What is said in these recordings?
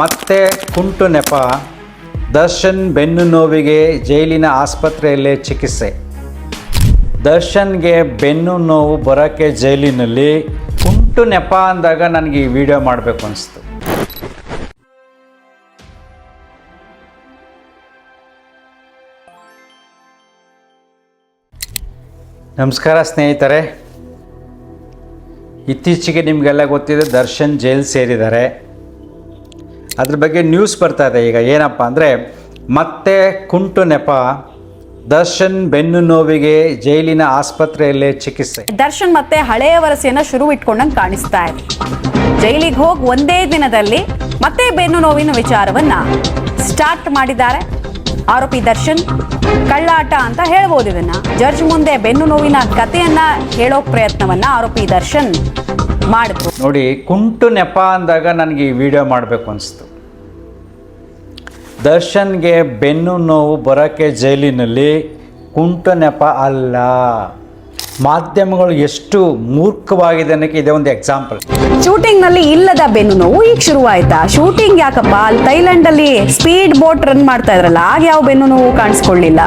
ಮತ್ತೆ ಕುಂಟು ನೆಪ. ದರ್ಶನ್ ಬೆನ್ನು ನೋವಿಗೆ ಜೈಲಿನ ಆಸ್ಪತ್ರೆಯಲ್ಲೇ ಚಿಕಿತ್ಸೆ. ದರ್ಶನ್ಗೆ ಬೆನ್ನು ನೋವು ಬರೋಕ್ಕೆ ಜೈಲಿನಲ್ಲಿ ಕುಂಟು ನೆಪ ಅಂದಾಗ ನನಗೆ ಈ ವಿಡಿಯೋ ಮಾಡಬೇಕು ಅನಿಸ್ತು. ನಮಸ್ಕಾರ ಸ್ನೇಹಿತರೆ. ಇತ್ತೀಚೆಗೆ ನಿಮಗೆಲ್ಲ ಗೊತ್ತಿದೆ ದರ್ಶನ್ ಜೈಲು ಸೇರಿದ್ದಾರೆ. ಅದ್ರ ಬಗ್ಗೆ ನ್ಯೂಸ್ ಬರ್ತಾ ಇದೆ ಈಗ. ಏನಪ್ಪ ಅಂದರೆ ಮತ್ತೆ ಕುಂಟು ನೆಪ. ದರ್ಶನ್ ಬೆನ್ನು ನೋವಿಗೆ ಜೈಲಿನ ಆಸ್ಪತ್ರೆಯಲ್ಲೇ ಚಿಕಿತ್ಸೆ. ದರ್ಶನ್ ಮತ್ತೆ ಹಳೆಯ ವರಸೆಯನ್ನ ಶುರು ಇಟ್ಕೊಂಡಂಗೆ ಕಾಣಿಸ್ತಾ ಇದೆ. ಜೈಲಿಗೆ ಹೋಗಿ ಒಂದೇ ದಿನದಲ್ಲಿ ಮತ್ತೆ ಬೆನ್ನು ನೋವಿನ ವಿಚಾರವನ್ನ ಸ್ಟಾರ್ಟ್ ಮಾಡಿದ್ದಾರೆ ಆರೋಪಿ ದರ್ಶನ್. ಕಳ್ಳಾಟ ಅಂತ ಹೇಳ್ಬೋದು ಇದನ್ನ. ಜಡ್ಜ್ ಮುಂದೆ ಬೆನ್ನು ನೋವಿನ ಕಥೆಯನ್ನ ಹೇಳೋ ಪ್ರಯತ್ನವನ್ನ ಆರೋಪಿ ದರ್ಶನ್ ಮಾಡಿದ್ರು. ನೋಡಿ, ಕುಂಟು ನೆಪ ಅಂದಾಗ ನನಗೆ ಈ ವಿಡಿಯೋ ಮಾಡಬೇಕು ಅನಿಸ್ತು. ದರ್ಶನ್ಗೆ ಬೆನ್ನು ನೋವು ಬರೋಕ್ಕೆ ಜೈಲಿನಲ್ಲಿ ಕುಂಟು ನೆಪ ಅಲ್ಲ. ಮಾಧ್ಯಮಗಳು ಎಷ್ಟು ಮೂರ್ಖವಾಗಿದೆ ಅನ್ನೋಕ್ಕೆ ಇದೇ ಒಂದು ಎಕ್ಸಾಂಪಲ್. ಶೂಟಿಂಗ್ ನಲ್ಲಿ ಇಲ್ಲದ ಬೆನ್ನು ನೋವು ಈಗ ಶುರುವಾಯ್ತಾ? ಶೂಟಿಂಗ್ ಯಾಕಪ್ಪ? ಅಲ್ಲಿ ಥೈಲ್ಯಾಂಡ್ ಅಲ್ಲಿ ಸ್ಪೀಡ್ ಬೋಟ್ ರನ್ ಮಾಡ್ತಾ ಇದ್ರಲ್ಲ, ಆಗ ಯಾವ ಬೆನ್ನು ನೋವು ಕಾಣಿಸ್ಕೊಳ್ಳಿಲ್ಲ?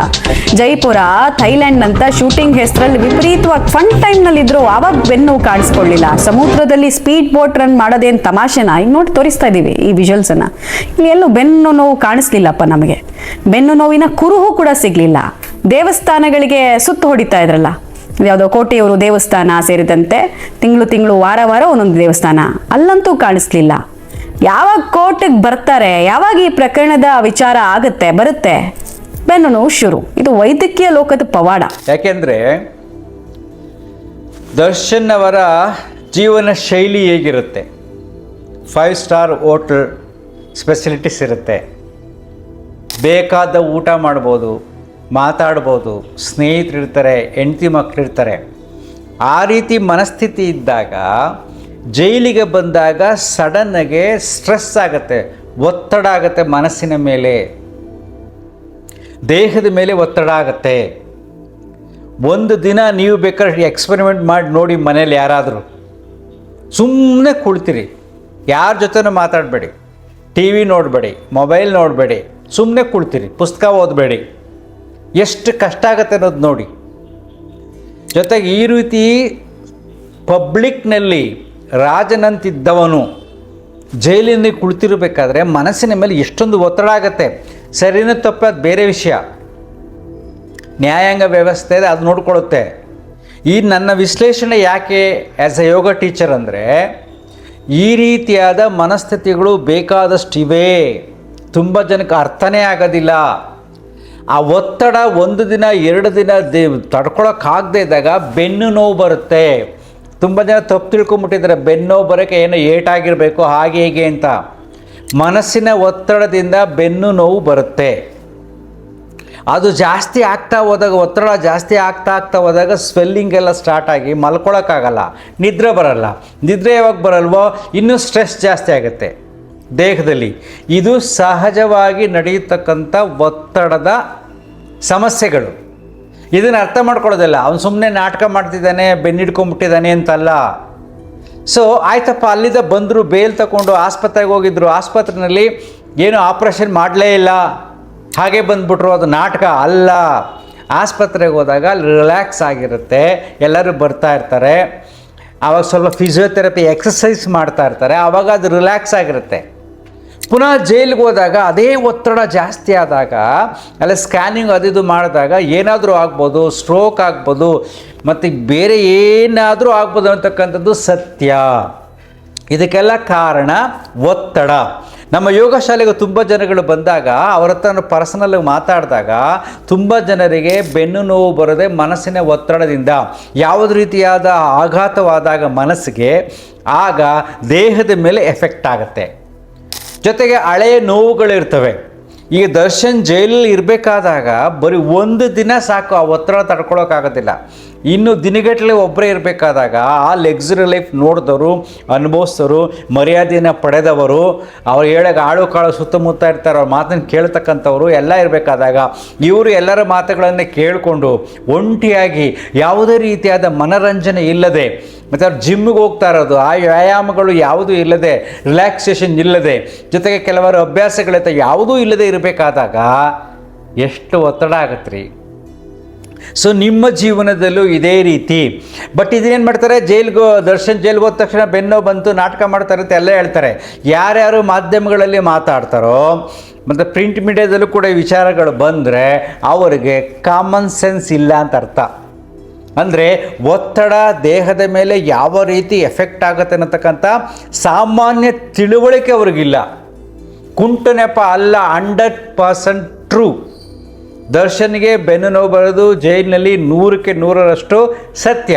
ಜೈಪುರ, ಥೈಲ್ಯಾಂಡ್ ಅಂತ ಶೂಟಿಂಗ್ ಹೆಸರಲ್ಲಿ ವಿಪರೀತವಾಗಿ ಫನ್ ಟೈಮ್ ನಲ್ಲಿ ಇದ್ರು, ಆವಾಗ ಬೆನ್ನು ನೋವು ಕಾಣಿಸ್ಕೊಳ್ಳಿಲ್ಲ. ಸಮುದ್ರದಲ್ಲಿ ಸ್ಪೀಡ್ ಬೋಟ್ ರನ್ ಮಾಡೋದೇನು ತಮಾಷೆನಾ? ಈಗ ನೋಡಿ ತೋರಿಸ್ತಾ ಇದೀವಿ ಈ ವಿಜುವಲ್ಸ್ ಅನ್ನ. ಇಲ್ಲಿ ಎಲ್ಲೂ ಬೆನ್ನು ನೋವು ಕಾಣಿಸ್ಲಿಲ್ಲಪ್ಪ ನಮಗೆ. ಬೆನ್ನು ನೋವಿನ ಕುರುಹು ಕೂಡ ಸಿಗ್ಲಿಲ್ಲ. ದೇವಸ್ಥಾನಗಳಿಗೆ ಸುತ್ತು ಹೊಡಿತಾ ಇದ್ರಲ್ಲ, ಯಾವುದೋ ಕೋಟೆಯವರು ದೇವಸ್ಥಾನ ಸೇರಿದಂತೆ ತಿಂಗಳು ವಾರ ಒಂದೊಂದು ದೇವಸ್ಥಾನ, ಅಲ್ಲಂತೂ ಕಾಣಿಸ್ಲಿಲ್ಲ. ಯಾವಾಗ ಕೋರ್ಟಿಗೆ ಬರ್ತಾರೆ, ಯಾವಾಗ ಈ ಪ್ರಕರಣದ ವಿಚಾರ ಬರುತ್ತೆ ಬೆನ್ನು ನೋವು ಶುರು. ಇದು ವೈದ್ಯಕೀಯ ಲೋಕದ ಪವಾಡ. ಯಾಕೆಂದರೆ ದರ್ಶನ್ ಅವರ ಜೀವನ ಶೈಲಿ ಹೇಗಿರುತ್ತೆ? 5 ಸ್ಟಾರ್ ಹೋಟೆಲ್ ಸ್ಪೆಸಿಲಿಟೀಸ್ ಇರುತ್ತೆ, ಬೇಕಾದ ಊಟ ಮಾಡ್ಬೋದು, ಮಾತಾಡ್ಬೋದು, ಸ್ನೇಹಿತರಿರ್ತಾರೆ, ಹೆಂಡತಿ ಮಕ್ಕಳಿರ್ತಾರೆ. ಆ ರೀತಿ ಮನಸ್ಥಿತಿ ಇದ್ದಾಗ ಜೈಲಿಗೆ ಬಂದಾಗ ಸಡನ್ನಾಗೆ ಸ್ಟ್ರೆಸ್ ಆಗುತ್ತೆ, ಒತ್ತಡ ಆಗುತ್ತೆ, ಮನಸ್ಸಿನ ಮೇಲೆ, ದೇಹದ ಮೇಲೆ ಒತ್ತಡ ಆಗುತ್ತೆ. ಒಂದು ದಿನ ನೀವು ಬೇಕಾದ್ರೆ ಎಕ್ಸ್ಪೆರಿಮೆಂಟ್ ಮಾಡಿ ನೋಡಿ ಮನೇಲಿ. ಯಾರಾದರೂ ಸುಮ್ಮನೆ ಕುಳ್ತೀರಿ, ಯಾರ ಜೊತೆನೂ ಮಾತಾಡಬೇಡಿ, ಟಿ ವಿ ನೋಡಬೇಡಿ, ಮೊಬೈಲ್ ನೋಡಬೇಡಿ, ಸುಮ್ಮನೆ ಕುಳ್ತೀರಿ, ಪುಸ್ತಕ ಓದಬೇಡಿ. ಎಷ್ಟು ಕಷ್ಟ ಆಗುತ್ತೆ ಅನ್ನೋದು ನೋಡಿ. ಜೊತೆಗೆ ಈ ರೀತಿ ಪಬ್ಲಿಕ್ನಲ್ಲಿ ರಾಜನಂತಿದ್ದವನು ಜೈಲಿನಲ್ಲಿ ಕುಳಿತಿರಬೇಕಾದ್ರೆ ಮನಸ್ಸಿನ ಮೇಲೆ ಎಷ್ಟೊಂದು ಒತ್ತಡ ಆಗುತ್ತೆ. ಸರಿನೂ ತಪ್ಪು ಅದು ಬೇರೆ ವಿಷಯ, ನ್ಯಾಯಾಂಗ ವ್ಯವಸ್ಥೆ ಇದೆ, ಅದು ನೋಡ್ಕೊಳ್ಳುತ್ತೆ. ಈ ನನ್ನ ವಿಶ್ಲೇಷಣೆ ಯಾಕೆ ಆ್ಯಸ್ ಎ ಯೋಗ ಟೀಚರ್ ಅಂದರೆ, ಈ ರೀತಿಯಾದ ಮನಸ್ಥಿತಿಗಳು ಬೇಕಾದಷ್ಟಿವೆ. ತುಂಬ ಜನಕ್ಕೆ ಅರ್ಥನೇ ಆಗೋದಿಲ್ಲ. ಆ ಒತ್ತಡ ಒಂದು ದಿನ 2 ದಿನ ತಡ್ಕೊಳಕ್ಕಾಗದೇ ಇದ್ದಾಗ ಬೆನ್ನು ನೋವು ಬರುತ್ತೆ. ತುಂಬ ಜನ ತಪ್ಪು ತಿಳ್ಕೊಂಬಿಟ್ಟಿದ್ದಾರೆ, ಬೆನ್ನು ನೋವು ಬರೋಕ್ಕೆ ಏನೋ ಏಟಾಗಿರಬೇಕು ಹಾಗೆ ಹೀಗೆ ಅಂತ. ಮನಸ್ಸಿನ ಒತ್ತಡದಿಂದ ಬೆನ್ನು ನೋವು ಬರುತ್ತೆ. ಅದು ಜಾಸ್ತಿ ಆಗ್ತಾ ಹೋದಾಗ, ಒತ್ತಡ ಜಾಸ್ತಿ ಆಗ್ತಾ ಹೋದಾಗ ಸ್ವೆಲ್ಲಿಂಗ್ ಎಲ್ಲ ಸ್ಟಾರ್ಟ್ ಆಗಿ ಮಲ್ಕೊಳಕ್ಕಾಗಲ್ಲ, ನಿದ್ರೆ ಬರಲ್ಲ. ನಿದ್ರೆ ಯಾವಾಗ ಬರಲ್ವೋ ಇನ್ನೂ ಸ್ಟ್ರೆಸ್ ಜಾಸ್ತಿ ಆಗುತ್ತೆ ದೇಹದಲ್ಲಿ. ಇದು ಸಹಜವಾಗಿ ನಡೆಯತಕ್ಕಂಥ ಒತ್ತಡದ ಸಮಸ್ಯೆಗಳು. ಇದನ್ನು ಅರ್ಥ ಮಾಡ್ಕೊಳ್ಳೋದಿಲ್ಲ. ಅವನು ಸುಮ್ಮನೆ ನಾಟಕ ಮಾಡ್ತಿದ್ದಾನೆ, ಬೆನ್ನಿಡ್ಕೊಂಬಿಟ್ಟಿದ್ದಾನೆ ಅಂತಲ್ಲ. ಸೊ ಆಯ್ತಪ್ಪ, ಅಲ್ಲಿಂದ ಬಂದರು, ಬೇಲ್ ತಗೊಂಡು ಆಸ್ಪತ್ರೆಗೆ ಹೋಗಿದ್ರು. ಆಸ್ಪತ್ರೆಯಲ್ಲಿ ಏನು ಆಪ್ರೇಷನ್ ಮಾಡಲೇ ಇಲ್ಲ, ಹಾಗೆ ಬಂದುಬಿಟ್ರು. ಅದು ನಾಟಕ ಅಲ್ಲ. ಆಸ್ಪತ್ರೆಗೆ ಹೋದಾಗ ಅಲ್ಲಿ ರಿಲ್ಯಾಕ್ಸ್ ಆಗಿರುತ್ತೆ, ಎಲ್ಲರೂ ಬರ್ತಾ ಇರ್ತಾರೆ. ಆವಾಗ ಸ್ವಲ್ಪ ಫಿಸಿಯೋಥೆರಪಿ ಎಕ್ಸಸೈಸ್ ಮಾಡ್ತಾ ಇರ್ತಾರೆ, ಆವಾಗ ಅದು ರಿಲ್ಯಾಕ್ಸ್ ಆಗಿರುತ್ತೆ. ಪುನಃ ಜೈಲಿಗೆ ಹೋದಾಗ ಅದೇ ಒತ್ತಡ ಜಾಸ್ತಿ ಆದಾಗ, ಅಲ್ಲ ಸ್ಕ್ಯಾನಿಂಗ್ ಅದು ಮಾಡಿದಾಗ ಏನಾದರೂ ಆಗ್ಬೋದು, ಸ್ಟ್ರೋಕ್ ಆಗ್ಬೋದು, ಮತ್ತು ಬೇರೆ ಏನಾದರೂ ಆಗ್ಬೋದು ಅಂತಕ್ಕಂಥದ್ದು ಸತ್ಯ. ಇದಕ್ಕೆಲ್ಲ ಕಾರಣ ಒತ್ತಡ. ನಮ್ಮ ಯೋಗ ಶಾಲೆಗೆ ತುಂಬ ಜನಗಳು ಬಂದಾಗ ಅವ್ರ ಹತ್ರ ಪರ್ಸನಲ್ಲಾಗಿ ಮಾತಾಡಿದಾಗ ತುಂಬ ಜನರಿಗೆ ಬೆನ್ನು ನೋವು ಬರೋದೆ ಮನಸ್ಸಿನ ಒತ್ತಡದಿಂದ. ಯಾವುದೇ ರೀತಿಯಾದ ಆಘಾತವಾದಾಗ ಮನಸ್ಸಿಗೆ, ಆಗ ದೇಹದ ಮೇಲೆ ಎಫೆಕ್ಟ್ ಆಗುತ್ತೆ. ಜೊತೆಗೆ ಹಳೆಯ ನೋವುಗಳಿರ್ತವೆ. ಈಗ ದರ್ಶನ್ ಜೈಲಲ್ಲಿ ಇರಬೇಕಾದಾಗ ಬರೀ ಒಂದು ದಿನ ಸಾಕು, ಆ ಒತ್ತಡ ತಡ್ಕೊಳೋಕ್ಕಾಗೋದಿಲ್ಲ. ಇನ್ನು ದಿನಗಟ್ಟಲೆ ಒಬ್ಬರೇ ಇರಬೇಕಾದಾಗ ಆ ಲಕ್ಸುರಿ ಲೈಫ್ ನೋಡಿದವರು, ಅನುಭವಿಸಿದವರು, ಮರ್ಯಾದೆಯನ್ನು ಪಡೆದವರು, ಅವ್ರು ಹೇಳೋಕೆ ಆಳು ಕಾಳು ಸುತ್ತಮುತ್ತ ಇರ್ತಾರೆ, ಅವ್ರ ಮಾತನ್ನು ಕೇಳ್ತಕ್ಕಂಥವ್ರು ಎಲ್ಲ ಇರಬೇಕಾದಾಗ ಇವರು ಎಲ್ಲರ ಮಾತುಗಳನ್ನು ಕೇಳಿಕೊಂಡು ಒಂಟಿಯಾಗಿ ಯಾವುದೇ ರೀತಿಯಾದ ಮನರಂಜನೆ ಇಲ್ಲದೆ, ಮತ್ತು ಅವ್ರು ಜಿಮ್ಮಿಗೆ ಹೋಗ್ತಾ ಇರೋದು, ಆ ವ್ಯಾಯಾಮಗಳು ಯಾವುದೂ ಇಲ್ಲದೆ, ರಿಲ್ಯಾಕ್ಸೇಷನ್ ಇಲ್ಲದೆ, ಜೊತೆಗೆ ಕೆಲವರು ಅಭ್ಯಾಸಗಳಿಂದ ಯಾವುದೂ ಇಲ್ಲದೆ ಇರಬೇಕಾದಾಗ ಎಷ್ಟು ಒತ್ತಡ ಆಗತ್ತೆ ರೀ. ಸೊ ನಿಮ್ಮ ಜೀವನದಲ್ಲೂ ಇದೇ ರೀತಿ. ಬಟ್ ಇದನ್ನೇನು ಮಾಡ್ತಾರೆ, ದರ್ಶನ್ ಜೈಲ್ಗೆ ಹೋದ ತಕ್ಷಣ ಬೆನ್ನೋ ಬಂತು, ನಾಟಕ ಮಾಡ್ತಾರೆ ಅಂತ ಎಲ್ಲ ಹೇಳ್ತಾರೆ. ಯಾರ್ಯಾರು ಮಾಧ್ಯಮಗಳಲ್ಲಿ ಮಾತಾಡ್ತಾರೋ ಮತ್ತು ಪ್ರಿಂಟ್ ಮೀಡಿಯಾದಲ್ಲೂ ಕೂಡ ಈ ವಿಚಾರಗಳು ಬಂದರೆ ಅವರಿಗೆ ಕಾಮನ್ ಸೆನ್ಸ್ ಇಲ್ಲ ಅಂತ ಅರ್ಥ. ಅಂದರೆ ಒತ್ತಡ ದೇಹದ ಮೇಲೆ ಯಾವ ರೀತಿ ಎಫೆಕ್ಟ್ ಆಗುತ್ತೆ ಅನ್ನತಕ್ಕಂಥ ಸಾಮಾನ್ಯ ತಿಳುವಳಿಕೆ ಅವ್ರಿಗಿಲ್ಲ. ಕುಂಟು ನೆಪ ಅಲ್ಲ, 100% ಟ್ರೂ. ದರ್ಶನ್ಗೆ ಬೆನ್ನು ನೋವು ಬರೋದು ಜೈಲಿನಲ್ಲಿ 100ಕ್ಕೆ 100ರಷ್ಟು ಸತ್ಯ.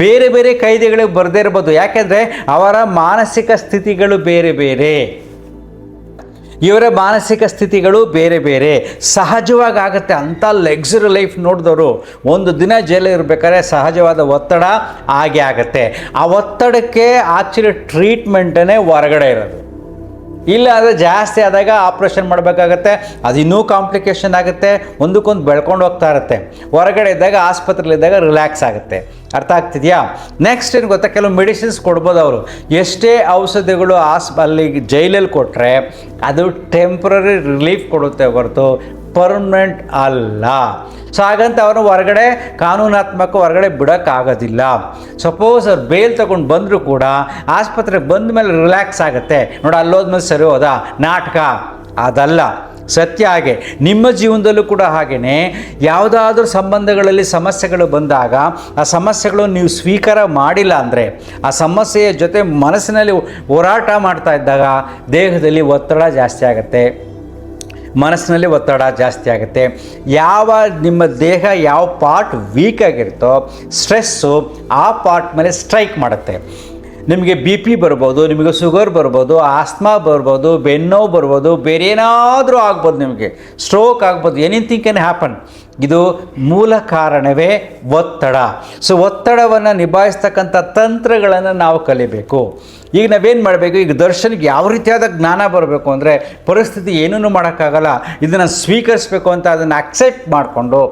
ಬೇರೆ ಬೇರೆ ಕೈದಿಗಳಿಗೆ ಬರದೇ ಇರ್ಬೋದು, ಯಾಕೆಂದರೆ ಅವರ ಮಾನಸಿಕ ಸ್ಥಿತಿಗಳು ಬೇರೆ ಬೇರೆ, ಇವರ ಮಾನಸಿಕ ಸ್ಥಿತಿಗಳು ಬೇರೆ ಬೇರೆ. ಸಹಜವಾಗಿ ಆಗುತ್ತೆ. ಅಂಥ ಲಕ್ಸುರಿ ಲೈಫ್ ನೋಡಿದವರು ಒಂದು ದಿನ ಜೈಲಲ್ಲಿ ಇರಬೇಕಾದ್ರೆ ಸಹಜವಾದ ಒತ್ತಡ ಆಗೇ ಆಗುತ್ತೆ. ಆ ಒತ್ತಡಕ್ಕೆ ಆ್ಯಕ್ಚುಲಿ ಟ್ರೀಟ್ಮೆಂಟೇ ಹೊರಗಡೆ ಇರೋದು. ಇಲ್ಲ ಅಂದರೆ ಜಾಸ್ತಿ ಆದಾಗ ಆಪ್ರೇಷನ್ ಮಾಡಬೇಕಾಗತ್ತೆ, ಅದು ಇನ್ನೂ ಕಾಂಪ್ಲಿಕೇಶನ್ ಆಗುತ್ತೆ, ಒಂದಕ್ಕೊಂದು ಬೆಳ್ಕೊಂಡು ಹೋಗ್ತಾ ಇರುತ್ತೆ. ಹೊರಗಡೆ ಇದ್ದಾಗ, ಆಸ್ಪತ್ರೆಲಿದ್ದಾಗ ರಿಲ್ಯಾಕ್ಸ್ ಆಗುತ್ತೆ. ಅರ್ಥ ಆಗ್ತಿದೆಯಾ? ನೆಕ್ಸ್ಟ್ ಏನು ಗೊತ್ತಾ, ಕೆಲವು ಮೆಡಿಸಿನ್ಸ್ ಕೊಡ್ಬೋದು ಅವರು. ಎಷ್ಟೇ ಔಷಧಿಗಳು ಅಲ್ಲಿ ಜೈಲಲ್ಲಿ ಕೊಟ್ಟರೆ ಅದು ಟೆಂಪ್ರರಿ ರಿಲೀಫ್ ಕೊಡುತ್ತೆ ಹೊರತು ಪರ್ಮನೆಂಟ್ ಅಲ್ಲ. ಸೊ ಹಾಗಂತ ಅವ್ರನ್ನ ಹೊರಗಡೆ ಕಾನೂನಾತ್ಮಕ ಹೊರಗಡೆ ಬಿಡೋಕ್ಕಾಗೋದಿಲ್ಲ. ಸಪೋಸ್ ಅವ್ರು ಬೇಲ್ ತೊಗೊಂಡು ಬಂದರೂ ಕೂಡ ಆಸ್ಪತ್ರೆಗೆ ಬಂದ ಮೇಲೆ ರಿಲ್ಯಾಕ್ಸ್ ಆಗುತ್ತೆ. ನೋಡಿ, ಅಲ್ಲೋದ್ಮೇಲೆ ಸರಿ ಹೋದಾ, ನಾಟಕ ಅದಲ್ಲ, ಸತ್ಯ. ಹಾಗೆ ನಿಮ್ಮ ಜೀವನದಲ್ಲೂ ಕೂಡ ಹಾಗೆಯೇ ಯಾವುದಾದ್ರೂ ಸಂಬಂಧಗಳಲ್ಲಿ ಸಮಸ್ಯೆಗಳು ಬಂದಾಗ ಆ ಸಮಸ್ಯೆಗಳು ನೀವು ಸ್ವೀಕಾರ ಮಾಡಿಲ್ಲ ಅಂದರೆ, ಆ ಸಮಸ್ಯೆಯ ಜೊತೆ ಮನಸ್ಸಿನಲ್ಲಿ ಹೋರಾಟ ಮಾಡ್ತಾ ಇದ್ದಾಗ ದೇಹದಲ್ಲಿ ಒತ್ತಡ ಜಾಸ್ತಿ ಆಗುತ್ತೆ, ಮನಸ್ಸಿನಲ್ಲಿ ಒತ್ತಡ ಜಾಸ್ತಿ ಆಗುತ್ತೆ. ಯಾವ ನಿಮ್ಮ ದೇಹ ಯಾವ ಪಾರ್ಟ್ ವೀಕ್ ಆಗಿರುತ್ತೋ ಸ್ಟ್ರೆಸ್ಸು ಆ ಪಾರ್ಟ್ ಮೇಲೆ ಸ್ಟ್ರೈಕ್ ಮಾಡುತ್ತೆ. ನಿಮಗೆ ಬಿ ಪಿ ಬರ್ಬೋದು, ನಿಮಗೆ ಶುಗರ್ ಬರ್ಬೋದು, ಆಸ್ಮಾ ಬರ್ಬೋದು, ಬೆನ್ನೋವು ಬರ್ಬೋದು, ಬೇರೆ ಏನಾದರೂ ಆಗ್ಬೋದು, ನಿಮಗೆ ಸ್ಟ್ರೋಕ್ ಆಗ್ಬೋದು, ಎನಿಥಿಂಗ್ ಕ್ಯಾನ್ ಹ್ಯಾಪನ್. ಇದು ಮೂಲ ಕಾರಣವೇ ಒತ್ತಡ. ಸೊ ಒತ್ತಡವನ್ನು ನಿಭಾಯಿಸ್ತಕ್ಕಂಥ ತಂತ್ರಗಳನ್ನು ನಾವು ಕಲಿಬೇಕು. ಈಗ ನಾವೇನು ಮಾಡಬೇಕು, ಈಗ ದರ್ಶನ್ಗೆ ಯಾವ ರೀತಿಯಾದ ಜ್ಞಾನ ಬರಬೇಕು ಅಂದರೆ, ಪರಿಸ್ಥಿತಿ ಏನೂ ಮಾಡೋಕ್ಕಾಗಲ್ಲ, ಇದನ್ನು ಸ್ವೀಕರಿಸಬೇಕು ಅಂತ ಅದನ್ನು ಅಕ್ಸೆಪ್ಟ್ ಮಾಡಿಕೊಂಡು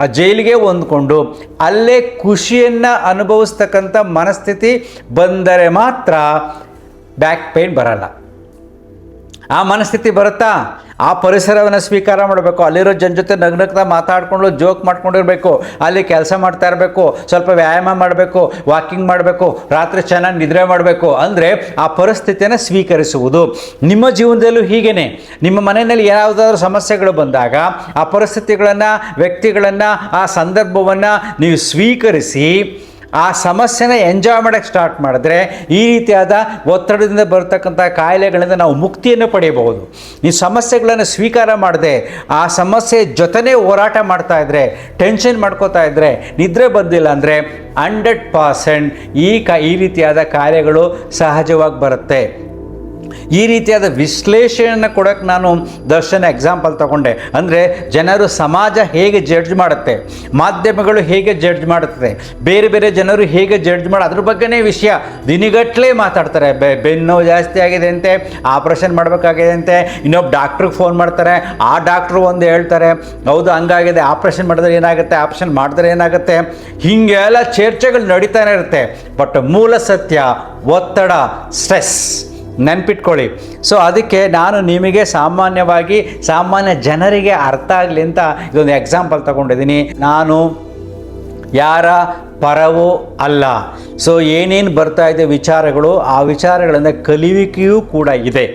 ಆ ಜೈಲಿಗೆ ಹೊಂದ್ಕೊಂಡು ಅಲ್ಲೇ ಖುಷಿಯನ್ನು ಅನುಭವಿಸ್ತಕ್ಕಂಥ ಮನಸ್ಥಿತಿ ಬಂದರೆ ಮಾತ್ರ ಬ್ಯಾಕ್ ಪೇಯ್ನ್ ಬರಲ್ಲ. ಆ ಮನಸ್ಥಿತಿ ಬರುತ್ತಾ, ಆ ಪರಿಸರವನ್ನು ಸ್ವೀಕಾರ ಮಾಡಬೇಕು. ಅಲ್ಲಿರೋ ಜನ ಜೊತೆ ನಗ್ನಗ್ತಾ ಮಾತಾಡಿಕೊಂಡು ಜೋಕ್ ಮಾಡ್ಕೊಂಡಿರಬೇಕು, ಅಲ್ಲಿ ಕೆಲಸ ಮಾಡ್ತಾ ಇರಬೇಕು, ಸ್ವಲ್ಪ ವ್ಯಾಯಾಮ ಮಾಡಬೇಕು, ವಾಕಿಂಗ್ ಮಾಡಬೇಕು, ರಾತ್ರಿ ಚೆನ್ನಾಗಿ ನಿದ್ರೆ ಮಾಡಬೇಕು. ಅಂದರೆ ಆ ಪರಿಸ್ಥಿತಿಯನ್ನು ಸ್ವೀಕರಿಸುವುದು. ನಿಮ್ಮ ಜೀವನದಲ್ಲೂ ಹೀಗೇ ನಿಮ್ಮ ಮನೆಯಲ್ಲಿ ಯಾವುದಾದ್ರೂ ಸಮಸ್ಯೆಗಳು ಬಂದಾಗ ಆ ಪರಿಸ್ಥಿತಿಗಳನ್ನು, ವ್ಯಕ್ತಿಗಳನ್ನು, ಆ ಸಂದರ್ಭವನ್ನು ನೀವು ಸ್ವೀಕರಿಸಿ ಆ ಸಮಸ್ಯೆನ ಎಂಜಾಯ್ ಮಾಡೋಕ್ಕೆ ಸ್ಟಾರ್ಟ್ ಮಾಡಿದ್ರೆ ಈ ರೀತಿಯಾದ ಒತ್ತಡದಿಂದ ಬರ್ತಕ್ಕಂಥ ಕಾಯಿಲೆಗಳಿಂದ ನಾವು ಮುಕ್ತಿಯನ್ನು ಪಡೆಯಬಹುದು. ಈ ಸಮಸ್ಯೆಗಳನ್ನು ಸ್ವೀಕಾರ ಮಾಡದೆ ಆ ಸಮಸ್ಯೆ ಜೊತೆನೇ ಹೋರಾಟ ಮಾಡ್ತಾ ಇದ್ದರೆ, ಟೆನ್ಷನ್ ಮಾಡ್ಕೋತಾ ಇದ್ದರೆ, ನಿದ್ರೆ ಬಂದಿಲ್ಲ ಅಂದರೆ 100% ಈ ರೀತಿಯಾದ ಕಾಯಿಲೆಗಳು ಸಹಜವಾಗಿ ಬರುತ್ತೆ. ಈ ರೀತಿಯಾದ ವಿಶ್ಲೇಷಣೆಯನ್ನು ಕೊಡೋಕ್ಕೆ ನಾನು ದರ್ಶನ ಎಕ್ಸಾಂಪಲ್ ತಗೊಂಡೆ. ಅಂದರೆ ಜನರು, ಸಮಾಜ ಹೇಗೆ ಜಡ್ಜ್ ಮಾಡುತ್ತೆ, ಮಾಧ್ಯಮಗಳು ಹೇಗೆ ಜಡ್ಜ್ ಮಾಡುತ್ತದೆ, ಬೇರೆ ಬೇರೆ ಜನರು ಹೇಗೆ ಜಡ್ಜ್ ಅದ್ರ ಬಗ್ಗೆನೇ ವಿಷಯ ದಿನಗಟ್ಟಲೆ ಮಾತಾಡ್ತಾರೆ. ಬೆನ್ನು ಜಾಸ್ತಿ ಆಗಿದೆ ಅಂತೆ, ಆಪ್ರೇಷನ್ ಮಾಡಬೇಕಾಗಿದೆ ಅಂತೆ, ಇನ್ನೊಬ್ಬ ಡಾಕ್ಟ್ರಿಗೆ ಫೋನ್ ಮಾಡ್ತಾರೆ, ಆ ಡಾಕ್ಟ್ರು ಒಂದು ಹೇಳ್ತಾರೆ, ಹೌದು ಹಂಗಾಗಿದೆ, ಆಪ್ರೇಷನ್ ಮಾಡಿದ್ರೆ ಏನಾಗುತ್ತೆ, ಆಪ್ರೇಷನ್ ಮಾಡಿದ್ರೆ ಏನಾಗುತ್ತೆ, ಹೀಗೆಲ್ಲ ಚರ್ಚೆಗಳು ನಡೀತಾನೆ ಇರುತ್ತೆ. ಬಟ್ ಮೂಲ ಸತ್ಯ ಒತ್ತಡ, ಸ್ಟ್ರೆಸ್. ನೆನ್ಪಿಟ್ಕೊಳ್ಳಿ. ಸೊ ಅದಕ್ಕೆ ನಾನು ನಿಮಗೆ ಸಾಮಾನ್ಯ ಜನರಿಗೆ ಅರ್ಥ ಆಗಲಿ ಅಂತ ಇದೊಂದು ಎಕ್ಸಾಂಪಲ್ ತಗೊಂಡಿದ್ದೀನಿ. ನಾನು ಯಾರ ಪರವೂ ಅಲ್ಲ. ಸೊ ಏನೇನು ಬರ್ತಾ ಇದೆ ವಿಚಾರಗಳು, ಆ ವಿಚಾರಗಳಿಂದ ಕಲಿವಿಕೆಯೂ ಕೂಡ ಇದೆ.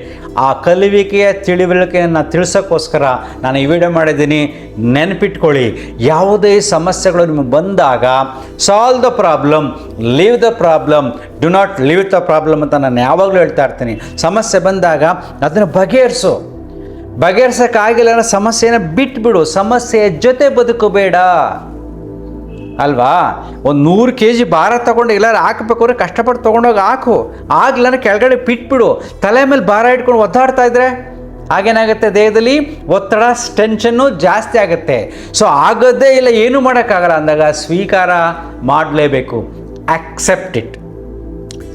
ಆ ಕಲಿವಿಕೆಯ ತಿಳಿವಳಿಕೆಯನ್ನು ತಿಳಿಸೋಕ್ಕೋಸ್ಕರ ನಾನು ಈ ವಿಡಿಯೋ ಮಾಡಿದ್ದೀನಿ. ನೆನಪಿಟ್ಕೊಳ್ಳಿ, ಯಾವುದೇ ಸಮಸ್ಯೆಗಳು ನಿಮಗೆ ಬಂದಾಗ solve the problem, leave the problem, do not leave the problem ಅಂತ ನಾನು ಯಾವಾಗಲೂ ಹೇಳ್ತಾ ಇರ್ತೀನಿ. ಸಮಸ್ಯೆ ಬಂದಾಗ ಅದನ್ನು ಬಗೆಹರಿಸೋಕ್ಕಾಗಿಲ್ಲ ಅಂದರೆ ಸಮಸ್ಯೆನ ಬಿಟ್ಬಿಡು, ಸಮಸ್ಯೆಯ ಜೊತೆ ಬದುಕಬೇಡ ಅಲ್ವಾ. ಒಂದು 100 kg ಭಾರ ತೊಗೊಂಡು ಎಲ್ಲರೂ ಹಾಕಬೇಕು ಅಂದರೆ ಕಷ್ಟಪಟ್ಟು ತೊಗೊಂಡೋಗಿ ಹಾಕು, ಆಗ್ಲಂದ್ರೆ ಕೆಳಗಡೆ ಬಿಟ್ಬಿಡು. ತಲೆ ಮೇಲೆ ಭಾರ ಇಟ್ಕೊಂಡು ಒದ್ದಾಡ್ತಾ ಇದ್ರೆ ಆಗೇನಾಗುತ್ತೆ, ದೇಹದಲ್ಲಿ ಒತ್ತಡ ಟೆನ್ಷನ್ನು ಜಾಸ್ತಿ ಆಗುತ್ತೆ. ಸೊ ಆಗೋದೇ ಇಲ್ಲ, ಏನೂ ಮಾಡೋಕ್ಕಾಗಲ್ಲ ಅಂದಾಗ ಸ್ವೀಕಾರ ಮಾಡಲೇಬೇಕು. Accept it.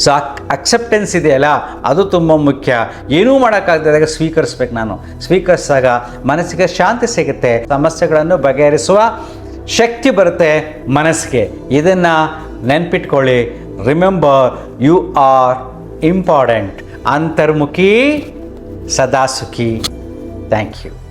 ಸೊ ಅಕ್ಸೆಪ್ಟೆನ್ಸ್ ಇದೆಯಲ್ಲ, ಅದು ತುಂಬ ಮುಖ್ಯ. ಏನೂ ಮಾಡೋಕ್ಕಾಗದಾಗ ಸ್ವೀಕರಿಸ್ಬೇಕು. ನಾನು ಸ್ವೀಕರಿಸಿದಾಗ ಮನಸ್ಸಿಗೆ ಶಾಂತಿ ಸಿಗುತ್ತೆ, ಸಮಸ್ಯೆಗಳನ್ನು ಬಗೆಹರಿಸುವ ಶಕ್ತಿ ಬರುತ್ತೆ ಮನಸ್ಸಿಗೆ. ಇದನ್ನು ನೆನ್ಪಿಟ್ಕೊಳ್ಳಿ. Remember, you are important. ಅಂತರ್ಮುಖಿ ಸದಾ ಸುಖಿ. Thank you.